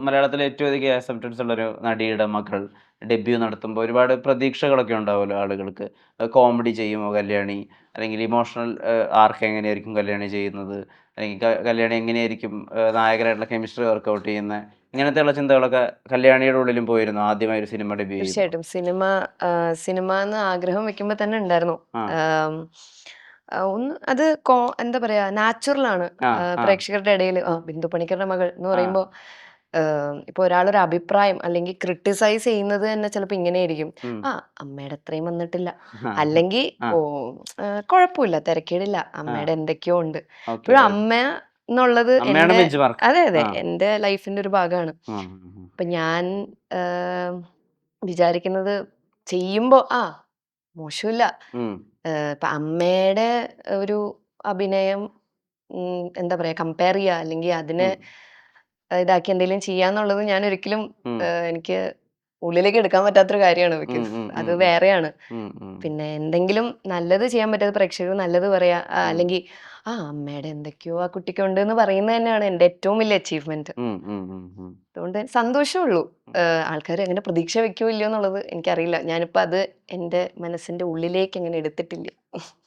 മലയാളത്തിലെ ഏറ്റവും അധികം അക്സെപ്റ്റൻസ് ഉള്ളൊരു നടിയുടെ മകൾ ഡെബ്യൂ നടത്തുമ്പോൾ ഒരുപാട് പ്രതീക്ഷകളൊക്കെ ഉണ്ടാവുമല്ലോ ആളുകൾക്ക്. കോമഡി ചെയ്യുമോ കല്യാണി? അല്ലെങ്കിൽ ഇമോഷണൽ ആർക്ക് എങ്ങനെയായിരിക്കും കല്യാണി ചെയ്യുന്നത്? അല്ലെങ്കിൽ കല്യാണി എങ്ങനെയായിരിക്കും നായകനായിട്ടുള്ള കെമിസ്ട്രി വർക്കൗട്ട് ചെയ്യുന്നത്? ഇങ്ങനത്തെയുള്ള ചിന്തകളൊക്കെ കല്യാണിയുടെ ഉള്ളിലും പോയിരുന്നോ ആദ്യമായി ഒരു സിനിമ ഡെബ്യൂ ചെയ്യുമ്പോൾ? തീർച്ചയായിട്ടും. സിനിമ എന്ന് ആഗ്രഹം വെക്കുമ്പോ തന്നെ ഉണ്ടായിരുന്നു. ആ. ആം, ഒന്ന് അത് എന്താ പറയാ നാച്ചുറലാണ്. ആ. ആ. പ്രേക്ഷകരുടെ ഇടയിൽ ബിന്ദു പണിക്കരുടെ മകൾ എന്ന് ആ. പറയുമ്പോൾ ഇപ്പൊ ഒരാളൊരു അഭിപ്രായം അല്ലെങ്കിൽ ക്രിട്ടിസൈസ് ചെയ്യുന്നത് തന്നെ ചിലപ്പോ ഇങ്ങനെയായിരിക്കും. ഉം. ആ അമ്മയുടെ അത്രയും വന്നിട്ടില്ല, ആ. അല്ലെങ്കിൽ ആ. ഓ കുഴപ്പമില്ല, തിരക്കേടില്ല, ആ. അമ്മയുടെ എന്തൊക്കെയോ ഉണ്ട്. ഓക്കെ. ഇപ്പോഴും അമ്മ എന്നുള്ളത് അമ്മയാണ് എന്റെ, ബെഞ്ച് മാർക്ക്. അതെ അതെ, ആ. എന്റെ ലൈഫിന്റെ ഒരു ഭാഗമാണ്. ആ. ഉം. അപ്പൊ ഞാൻ വിചാരിക്കുന്നത് ചെയ്യുമ്പോ മോശമില്ല. ഉം. ഇപ്പൊ അമ്മയുടെ ഒരു അഭിനയം എന്താ പറയാ കമ്പയർ ചെയ്യാ അല്ലെങ്കിൽ അതിനെ ഉം. ഇതാക്കി എന്തെങ്കിലും ചെയ്യാന്നുള്ളത് ഞാൻ ഒരിക്കലും ഉം. എനിക്ക് ഉള്ളിലേക്ക് എടുക്കാൻ പറ്റാത്തൊരു കാര്യമാണ്. ഉം. ബിക്കോസ് ഉം. അത് ഉം. വേറെയാണ്. ഉം. ഉം. പിന്നെ എന്തെങ്കിലും നല്ലത് ചെയ്യാൻ പറ്റാത്ത പ്രേക്ഷകർ നല്ലത് പറയാ, ഉം. അല്ലെങ്കിൽ അമ്മയുടെ എന്തൊക്കെയോ ആ കുട്ടിക്കുണ്ട് എന്ന് പറയുന്നത് തന്നെയാണ് എന്റെ ഏറ്റവും വലിയ അച്ചീവ്മെന്റ്. ഉം. ഉം. ഉം. ഉം. അതുകൊണ്ട് സന്തോഷമുള്ളൂ. ആൾക്കാർ എങ്ങനെ പ്രതീക്ഷ വെക്കോ ഇല്ലയോ എന്നുള്ളത് എനിക്കറിയില്ല. ഞാനിപ്പോ അത് എന്റെ മനസ്സിന്റെ ഉള്ളിലേക്ക് അങ്ങനെ എടുത്തിട്ടില്ല.